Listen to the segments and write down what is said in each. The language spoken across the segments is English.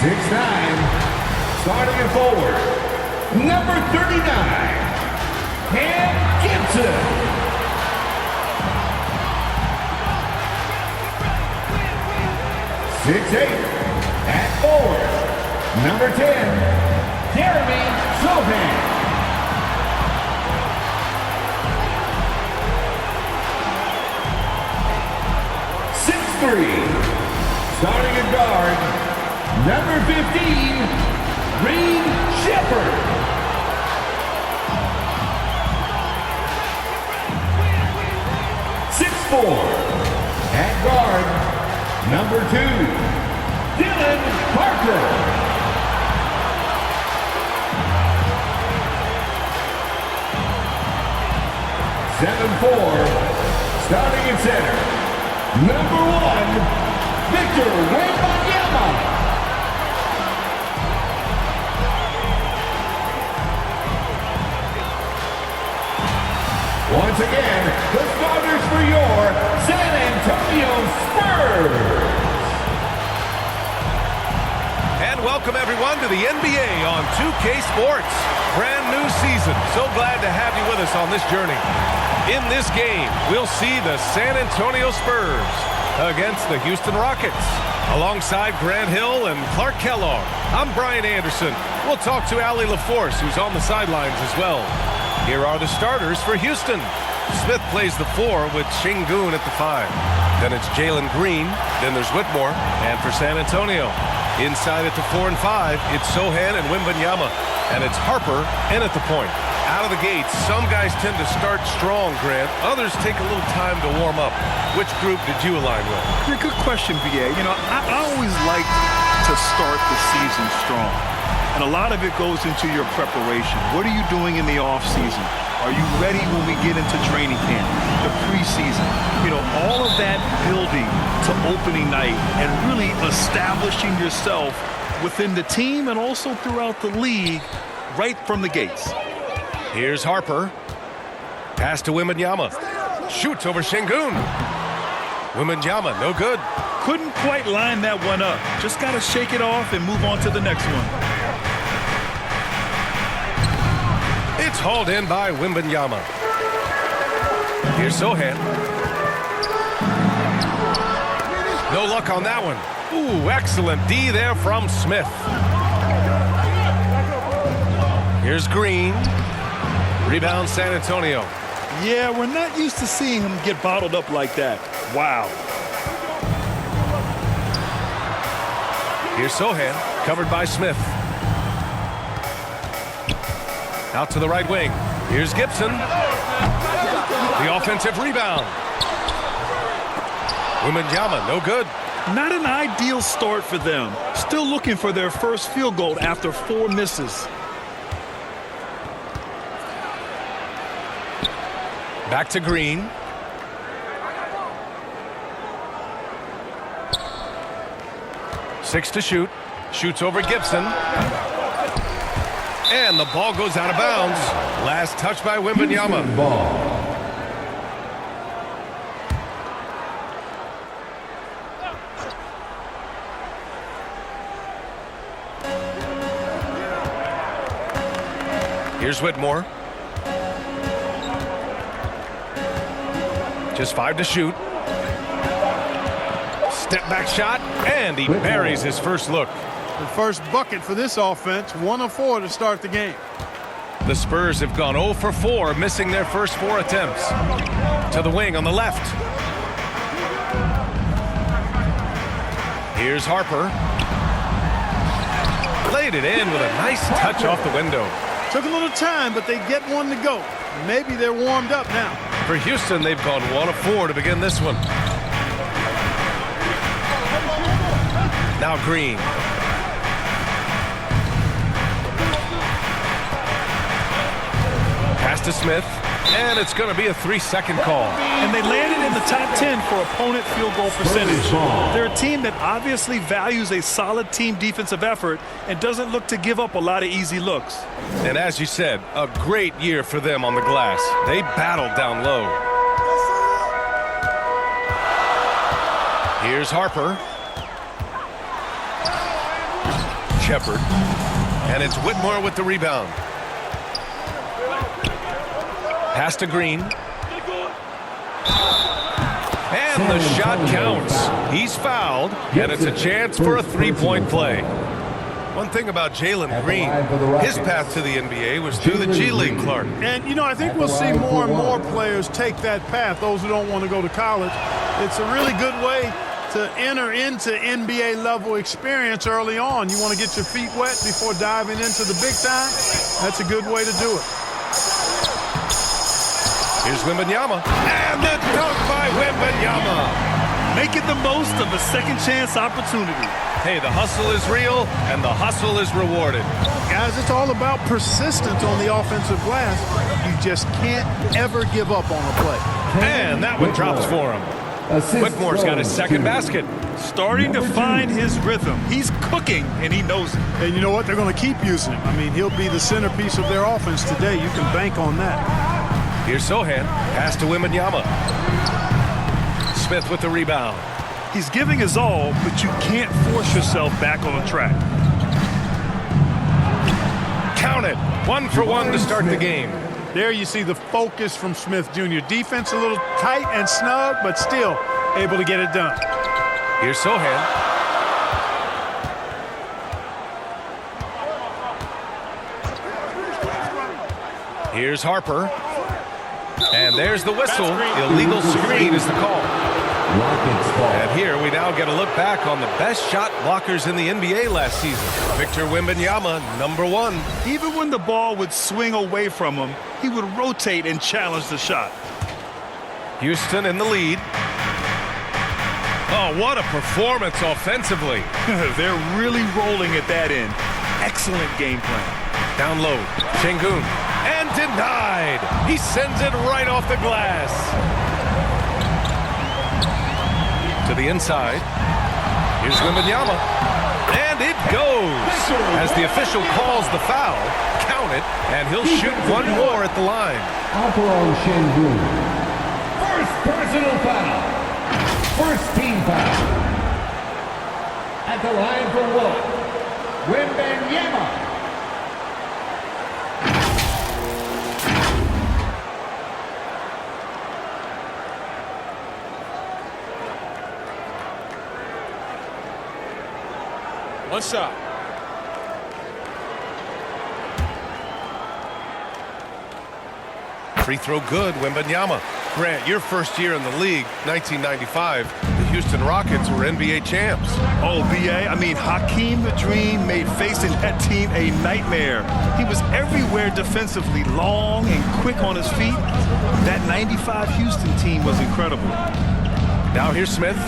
6'9", starting at forward, number 39, Cam Gibson. 6'8", at forward, number 10, Jeremy Sohan. 6'3", starting at guard, number 15, Reed Shepherd. 6'4", at guard, number 2, Dylan Parker. 7'4", starting at center, number 1, Victor Wembanyama. Once again, the starters for your San Antonio Spurs. And welcome everyone to the NBA on 2K Sports. Brand new season. So glad to have you with us on this journey. In this game, we'll see the San Antonio Spurs against the Houston Rockets. Alongside Grant Hill and Clark Kellogg, I'm Brian Anderson. We'll talk to Allie LaForce, who's on the sidelines as well. Here are the starters for Houston. Smith plays the 4 with Şengün at the 5. Then it's Jalen Green. Then there's Whitmore. And for San Antonio, inside at the 4 and 5, it's Sohan and Wembanyama. And it's Harper in at the point. Out of the gates, some guys tend to start strong, Grant. Others take a little time to warm up. Which group did you align with? Yeah, good question, BA. You know, I always like to start the season strong. And a lot of it goes into your preparation. What are you doing in the off-season? Are you ready when we get into training camp, the preseason? You know, all of that building to opening night and really establishing yourself within the team and also throughout the league right from the gates. Here's Harper. Pass to Wembanyama. Shoots over Şengün. Wembanyama, no good. Couldn't quite line that one up. Just got to shake it off and move on to the next one. It's hauled in by Wembanyama. Here's Sohan. No luck on that one. Ooh, excellent D there from Smith. Here's Green. Rebound San Antonio. Yeah, we're not used to seeing him get bottled up like that. Wow. Here's Sohan, covered by Smith. Out to the right wing. Here's Gibson. The offensive rebound. Wembanyama, no good. Not an ideal start for them. Still looking for their first field goal after 4 misses. Back to Green. Six to shoot. Shoots over Gibson. And the ball goes out of bounds. Last touch by Wembanyama. Ball. Here's Whitmore. Just 5 to shoot. Step back shot, and he buries his first look. The first bucket for this offense, 1 of 4 to start the game. The Spurs have gone 0 for 4, missing their first 4 attempts. To the wing on the left. Here's Harper. Laid it in with a nice touch off the window. Took a little time, but they get one to go. Maybe they're warmed up now. For Houston, they've gone 1 of 4 to begin this one. Now Green. Pass to Smith, and it's going to be a 3-second call. And they landed in the top 10 for opponent field goal percentage. They're a team that obviously values a solid team defensive effort and doesn't look to give up a lot of easy looks. And as you said, a great year for them on the glass. They battled down low. Here's Harper. Shepard. And it's Whitmore with the rebound. Pass to Green. And the shot counts. He's fouled, and it's a chance for a three-point play. One thing about Jalen Green, his path to the NBA was through the G League, Clark. And, you know, I think we'll see more and more players take that path, those who don't want to go to college. It's a really good way to enter into NBA level experience early on. You want to get your feet wet before diving into the big time? That's a good way to do it. Here's Wembanyama. And the dunk by Wembanyama. Making the most of a second chance opportunity. Hey, the hustle is real, and the hustle is rewarded. Guys, it's all about persistence on the offensive glass. You just can't ever give up on a play. And that one drops for him. Whitmore's got his second basket. Starting to find his rhythm. He's cooking, and he knows it. And you know what? They're going to keep using him. I mean, he'll be the centerpiece of their offense today. You can bank on that. Here's Sohan. Pass to Wembanyama. Smith with the rebound. He's giving his all, but you can't force yourself back on the track. Count it. 1 for 1 to start the game. There you see the focus from Smith Jr. Defense a little tight and snug, but still able to get it done. Here's Sohan. Here's Harper. And there's the whistle. Illegal screen is the call. And here we now get a look back on the best shot blockers in the NBA last season. Victor Wembanyama, #1. Even when the ball would swing away from him, he would rotate and challenge the shot. Houston in the lead. Oh, what a performance offensively. They're really rolling at that end. Excellent game plan. Down low, Şengün. And denied. He sends it right off the glass. To the inside. Here's Wembanyama. And it goes. As the official calls the foul, count it, and he'll shoot one more at the line. Şengün. First personal foul. First team foul. At the line for one, Wembanyama. One shot. Free throw good, Wembanyama. Grant, your first year in the league, 1995, the Houston Rockets were NBA champs. Oh, B.A., I mean, Hakeem the Dream made facing that team a nightmare. He was everywhere defensively, long and quick on his feet. That 95 Houston team was incredible. Now here's Smith.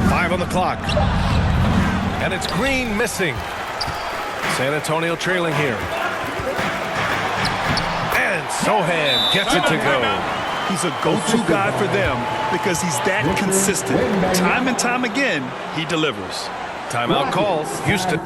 5 on the clock. And it's Green missing. San Antonio trailing here. And Sohan gets it to go. He's a go-to guy for them because he's that consistent. Time and time again, he delivers. Timeout calls. Houston.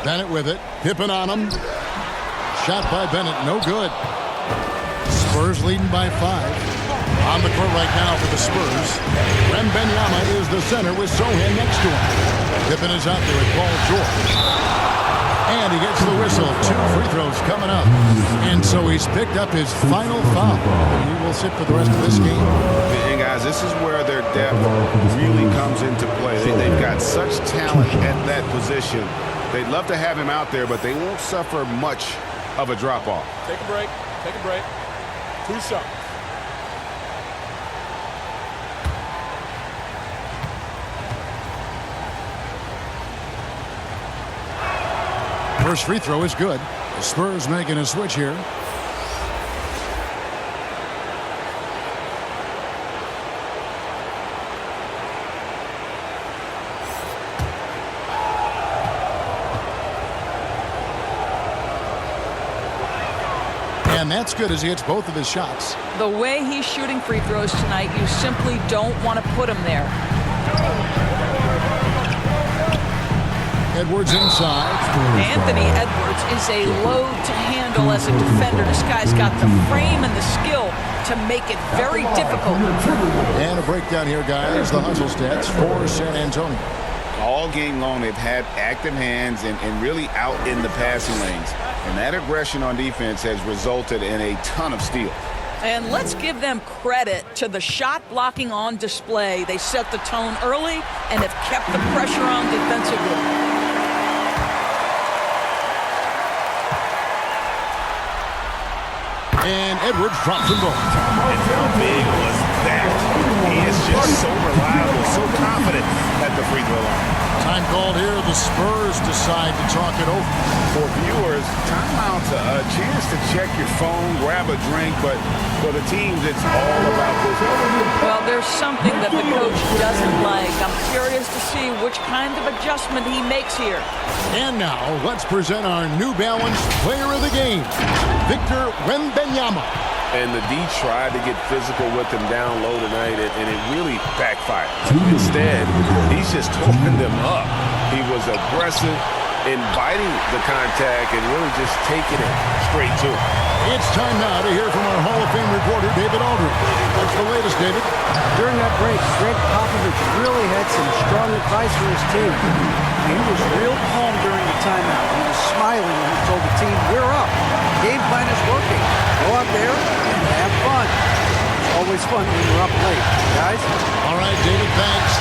Bennett with it. Pippen on him. Shot by Bennett. No good. Spurs leading by 5. On the court right now for the Spurs. Wembanyama is the center with Sohan next to him. Pippen is out there with Paul George. And he gets the whistle. 2 free throws coming up. And so he's picked up his final foul. And he will sit for the rest of this game. And guys, this is where their depth really comes into play. They've got such talent at that position. They'd love to have him out there, but they won't suffer much of a drop-off. Take a break. Take a break. 2 shots. First free throw is good. The Spurs making a switch here. And that's good as he hits both of his shots. The way he's shooting free throws tonight, you simply don't want to put him there. Edwards inside. Anthony Edwards is a load to handle as a defender. This guy's got the frame and the skill to make it very difficult. And a breakdown here, guys. The hustle stats for San Antonio. All game long, they've had active hands and really out in the passing lanes. And that aggression on defense has resulted in a ton of steals. And let's give them credit to the shot blocking on display. They set the tone early and have kept the pressure on defensively. And Edwards drops them both. And how big was that? He is just so reliable, so confident at the free throw line. Time called here. The Spurs decide to talk it over. For viewers, timeout's a chance to check your phone, grab a drink, but for the teams, it's all about business. Well, there's something that the coach doesn't like. I'm curious to see which kind of adjustment he makes here. And now, let's present our New Balance player of the game, Victor Wembanyama. And the D tried to get physical with him down low tonight, and it really backfired. Instead, he's just topping them up. He was aggressive, inviting the contact, and really just taking it straight to him. It's time now to hear from our Hall of Fame reporter, David Aldridge. What's the latest, David? During that break, Greg Popovich really had some strong advice for his team. He was real calm during the timeout. He was smiling when he told the team, "We're up. Game plan is working. Go out there and have fun." It's always fun when you're up late, guys. All right, David, thanks.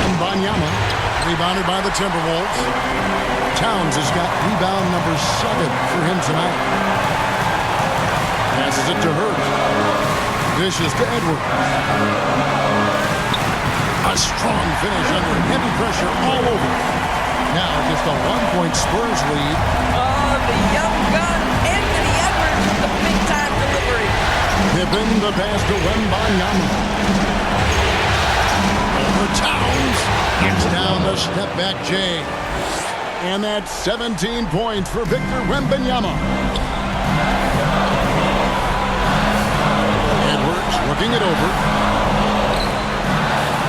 And Wembanyama, rebounded by the Timberwolves. Towns has got rebound number 7 for him tonight. Passes it to Hurt. Dishes to Edwards. A strong finish under heavy pressure all over. Now just a 1-point Spurs lead. Oh, the young gun, Anthony Edwards, with the big-time delivery. Pippen the pass to Wembanyama. Over Towns. Gets down the step-back J. And that's 17 points for Victor Wembanyama. Edwards working it over.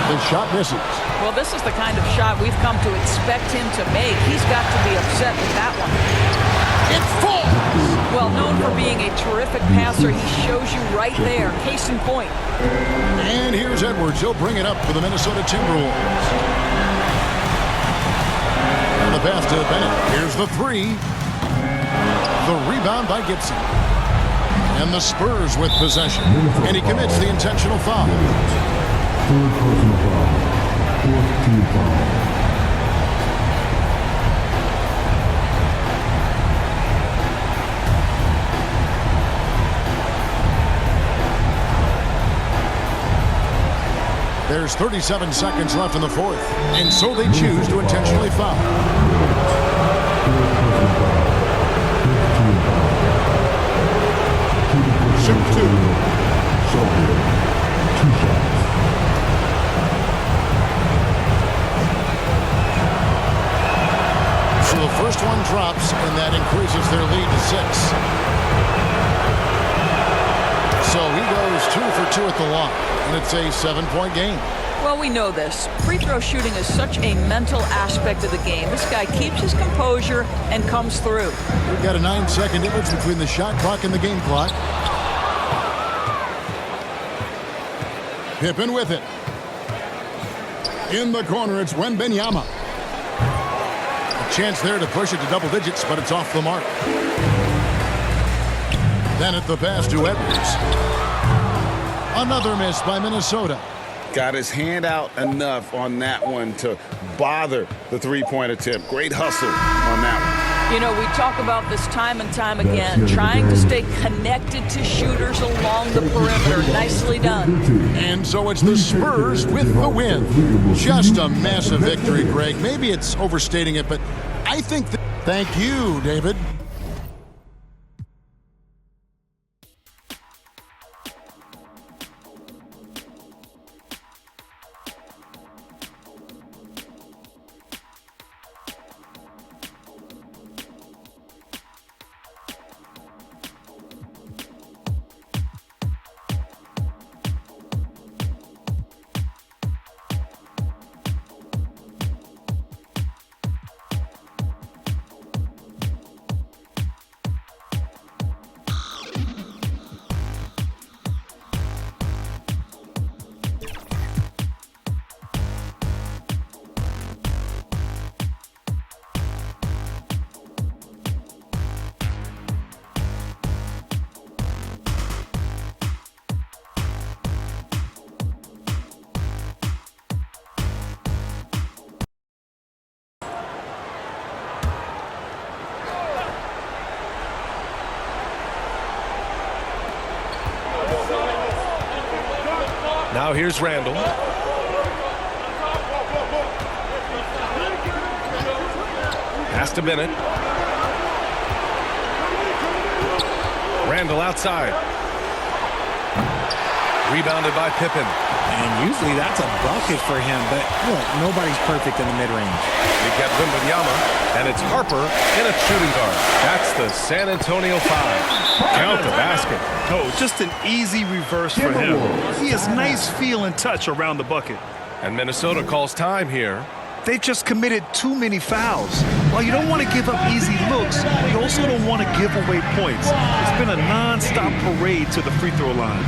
The shot misses. Well, this is the kind of shot we've come to expect him to make. He's got to be upset with that one. It falls! Well, known for being a terrific passer, he shows you right there. Case in point. And here's Edwards. He'll bring it up for the Minnesota Timberwolves. And the pass to Bennett. Here's the 3. The rebound by Gibson. And the Spurs with possession. And he commits the intentional foul. Third personal foul. 4th team foul. There's 37 seconds left in the 4th, and so they choose to intentionally foul. Shoot 2. So the first one drops, and that increases their lead to 6. So he goes 2 for 2 at the line, and it's a 7-point game. Well, we know this. Free throw shooting is such a mental aspect of the game. This guy keeps his composure and comes through. We've got a 9-second difference between the shot clock and the game clock. Pippen with it. In the corner, it's Wembanyama. A chance there to push it to double digits, but it's off the mark. Then at the pass to Edwards. Another miss by Minnesota. Got his hand out enough on that one to bother the three-point attempt. Great hustle on that one. You know, we talk about this time and time again, trying to stay connected to shooters along the perimeter. Nicely done. And so it's the Spurs with the win. Just a massive victory, Greg. Maybe it's overstating it, but I think that... Thank you, David. Now here's Randall. Pass to Bennett. Randall outside. Rebounded by Pippen. And usually that's a bucket for him, but look, nobody's perfect in the mid-range. We get Wembanyama, and it's Harper in a shooting guard. That's the San Antonio 5. Count the basket. Oh, just an easy reverse for him. He has nice feel and touch around the bucket. And Minnesota calls time here. They've just committed too many fouls. While you don't want to give up easy looks, you also don't want to give away points. It's been a non-stop parade to the free throw line.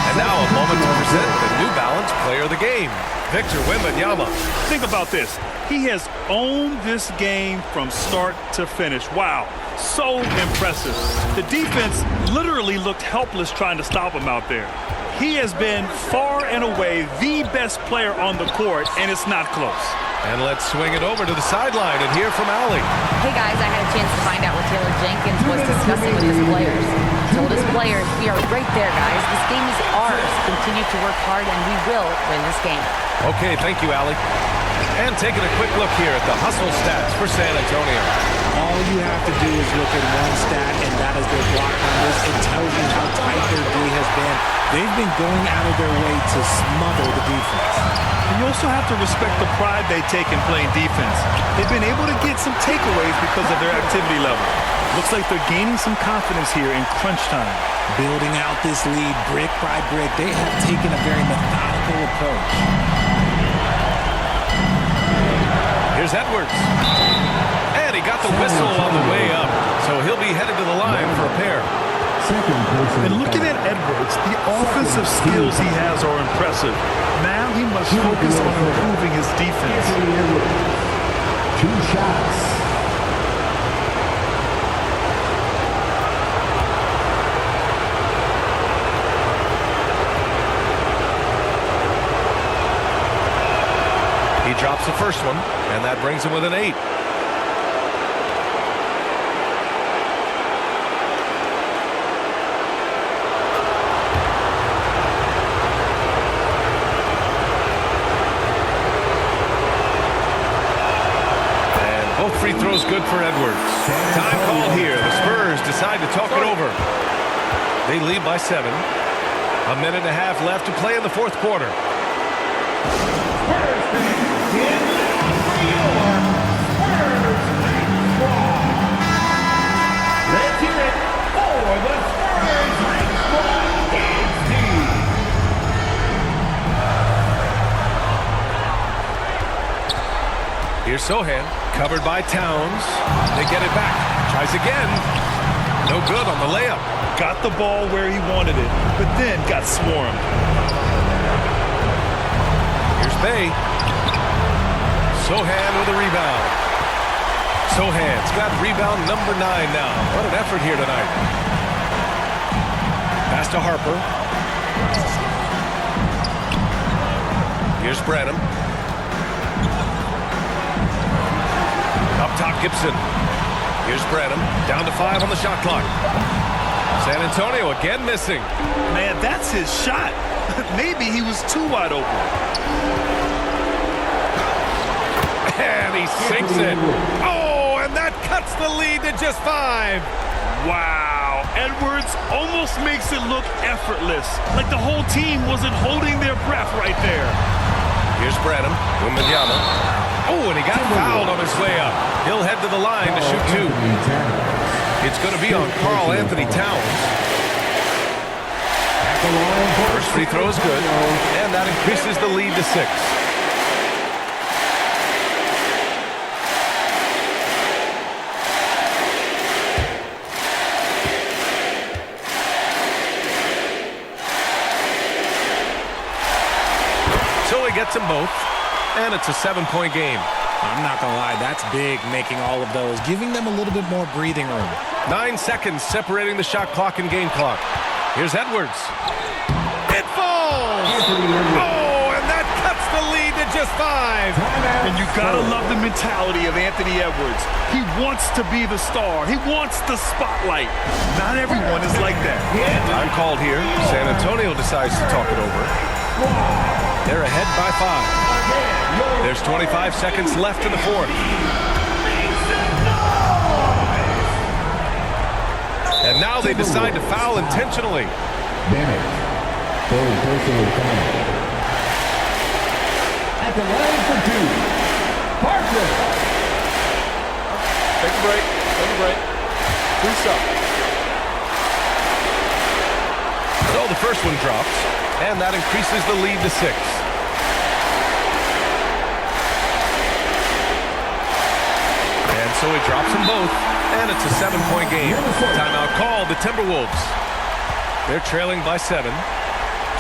And now a moment to present the New Balance Player of the Game, Victor Wembanyama. Think about this. He has owned this game from start to finish. Wow, so impressive. The defense literally looked helpless trying to stop him out there. He has been far and away the best player on the court, and it's not close. And let's swing it over to the sideline and hear from Allie. Hey guys, I had a chance to find out what Taylor Jenkins was discussing with his players. He told his players, we are right there, guys. This game is ours. Continue to work hard, and we will win this game. Okay, thank you, Allie. And taking a quick look here at the hustle stats for San Antonio. All you have to do is look at one stat, and that is their block numbers. It tells you how tight their D has been. They've been going out of their way to smother the defense. And you also have to respect the pride they take in playing defense. They've been able to get some takeaways because of their activity level. Looks like they're gaining some confidence here in crunch time. Building out this lead brick by brick, they have taken a very methodical approach. Here's Edwards. And he got the whistle on the way up. So he'll be headed to the line for a pair. And looking at Edwards, the offensive skills he has are impressive. Now he must focus on improving his defense. 2 shots. He drops the first one, and that brings him within 8. And both free throws good for Edwards. Time call here. The Spurs decide to talk it over. They lead by 7. A minute and a half left to play in the fourth quarter. Here's Sohan, covered by Towns. They get it back. Tries again. No good on the layup. Got the ball where he wanted it, but then got swarmed. Here's Bay. Sohan with a rebound. Sohan's got rebound number 9 now. What an effort here tonight. Pass to Harper. Here's Branham. Up top, Gibson. Here's Branham. Down to 5 on the shot clock. San Antonio again missing. Man, that's his shot. Maybe he was too wide open. And he sinks it. Oh, and that cuts the lead to just 5. Wow. Edwards almost makes it look effortless. Like the whole team wasn't holding their breath right there. Here's Branham. Wembanyama. Oh, and he got fouled on his way up. He'll head to the line to shoot 2. It's going to be on Karl Anthony Towns. First free throw is good, and that increases the lead to 6. So he gets them both, and it's a 7-point game. I'm not going to lie, that's big, making all of those, giving them a little bit more breathing room. 9 seconds separating the shot clock and game clock. Here's Edwards. It falls! Oh, and that cuts the lead to just 5. And you got to love the mentality of Anthony Edwards. He wants to be the star. He wants the spotlight. Not everyone is like that. Time called here. San Antonio decides to talk it over. They're ahead by 5. There's 25 seconds left in the 4th. And now they decide to foul intentionally. Bennett, full personal foul. At the line for 2, Parker. Take a break. Take a break. 2 up. So the first one drops, and that increases the lead to 6. So he drops them both, and it's a 7-point game. Timeout called, the Timberwolves. They're trailing by 7.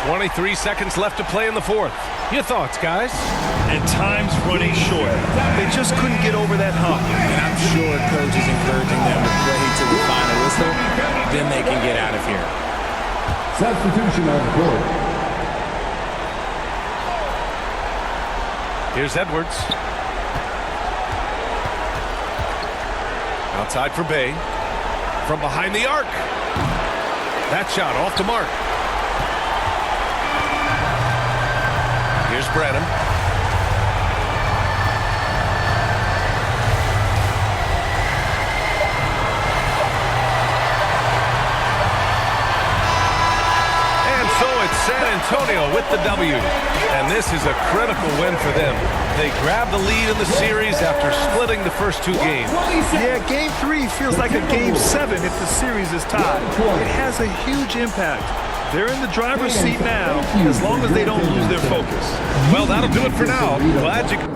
23 seconds left to play in the 4th. Your thoughts, guys? And time's running short. They just couldn't get over that hump. And I'm sure coach is encouraging them to play to the final whistle. Then they can get out of here. Substitution on the court. Here's Edwards. Outside for Bay. From behind the arc. That shot off the mark. Here's Branham. And so it's San Antonio with the W. And this is a critical win for them. They grab the lead in the series after splitting the first 2 games. Yeah, Game 3 feels like a Game 7 if the series is tied. It has a huge impact. They're in the driver's seat now, as long as they don't lose their focus. Well, that'll do it for now. Glad you...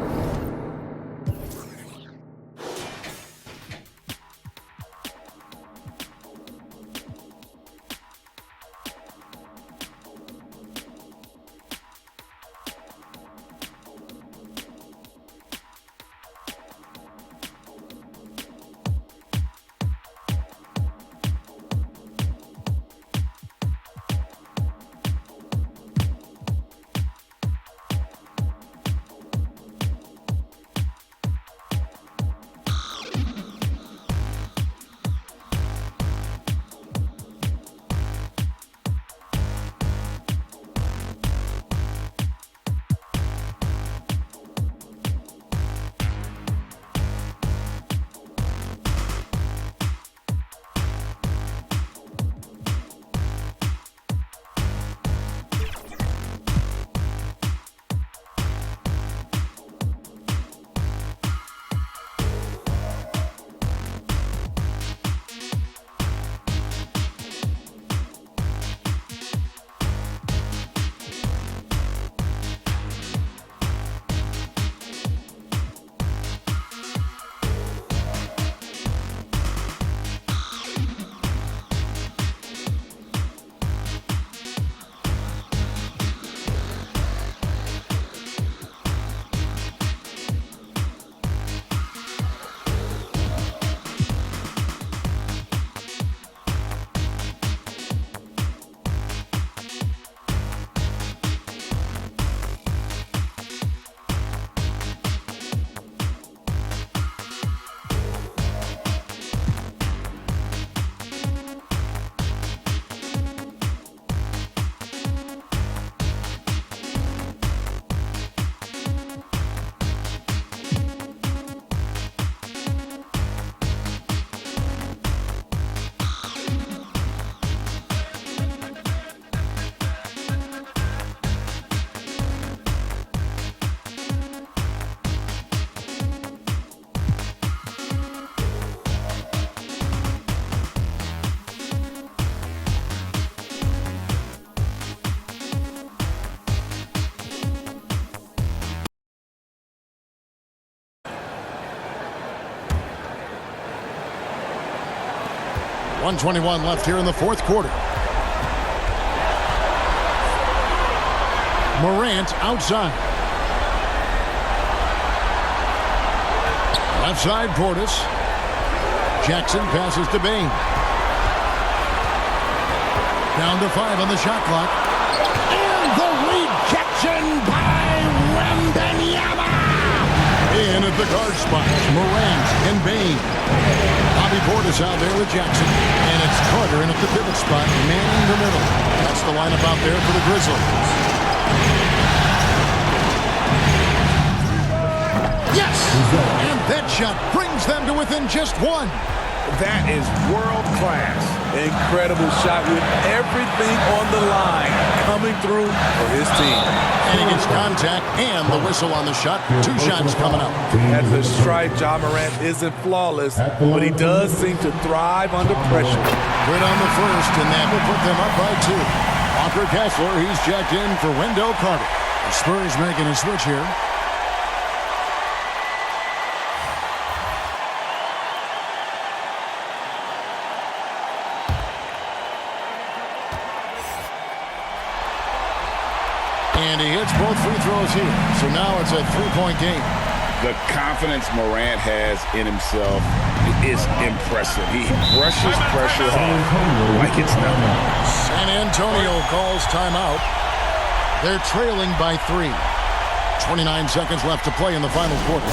1:21 left here in the fourth quarter. Morant outside. Left side, Portis. Jackson passes to Bain. Down to 5 on the shot clock. And the rejection by Wembanyama. In at the guard spot, Morant and Bain. Bobby Portis out there with Jackson. And it's Carter in at the pivot spot, manning the middle. That's the lineup out there for the Grizzlies. Yes! And that shot brings them to within just 1. That is world class. Incredible shot with everything on the line coming through for his team. And he gets contact and the whistle on the shot. 2 shots coming up. At the stripe, Ja Morant isn't flawless, but he does seem to thrive under pressure. Good on the first, and that will put them up by 2. Walker Kessler, he's checked in for Wendell Carter. The Spurs making a switch here. And he hits both free throws here. So now it's a 3-point game. The confidence Morant has in himself is impressive. He brushes pressure off like it's nothing. San Antonio calls timeout. They're trailing by 3. 29 seconds left to play in the final quarter.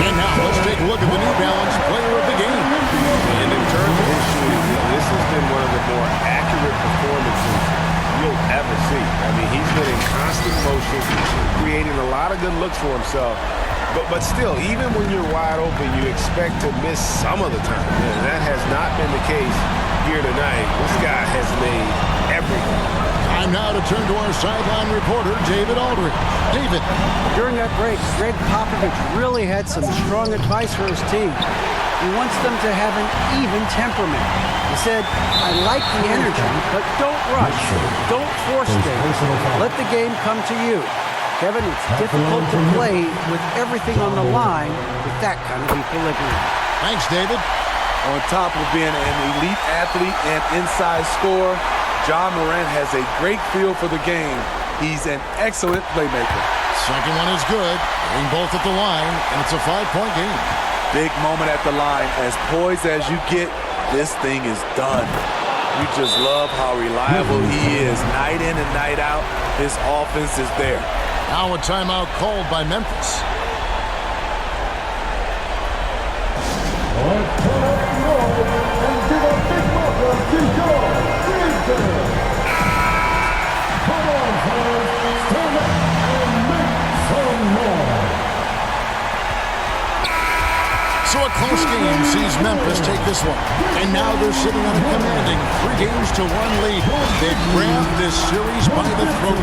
And now let's take a look at the New Balance player of the game. And in terms of his shooting, this has been one of the more accurate performances you'll ever see. I mean, he's been in constant motion, creating a lot of good looks for himself. But still, even when you're wide open, you expect to miss some of the time. And that has not been the case here tonight. This guy has made everything. Time now to turn to our sideline reporter, David Aldridge. David. During that break, Greg Popovich really had some strong advice for his team. He wants them to have an even temperament. He said, I like the energy, but don't rush. Don't force things. Let the game come to you. Kevin, it's difficult to play with everything on the line with that kind of equilibrium. Thanks, David. On top of being an elite athlete and inside scorer, Ja Morant has a great feel for the game. He's an excellent playmaker. Second one is good. Getting both at the line, and it's a 5-point game. Big moment at the line. As poised as you get, this thing is done. You just love how reliable he is. Night in and night out, his offense is there. Now a timeout called by Memphis. So a close game sees Memphis take this one. And now they're sitting on a commanding 3-1 lead. They grabbed this series by the throat.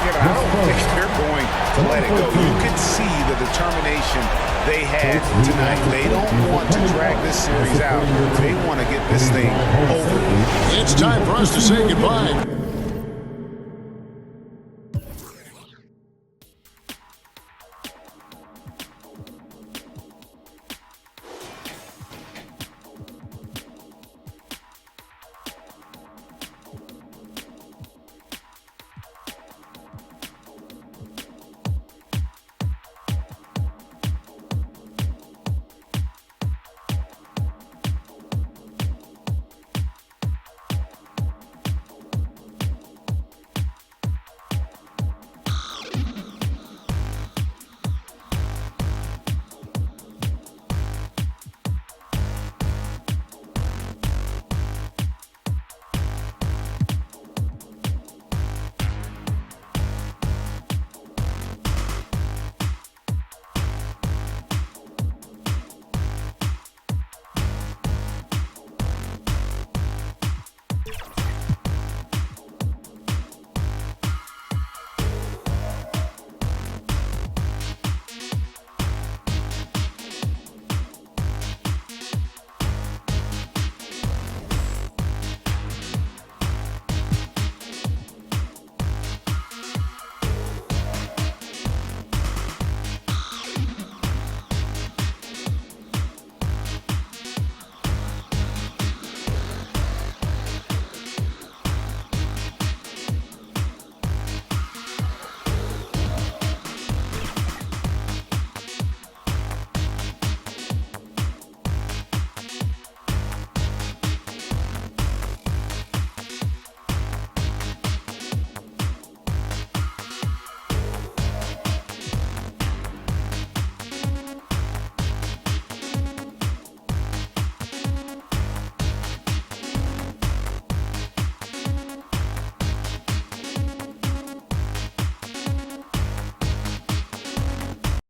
And I don't think they're going to let it go. You can see the determination they had tonight. They don't want to drag this series out. They want to get this thing over. It's time for us to say goodbye.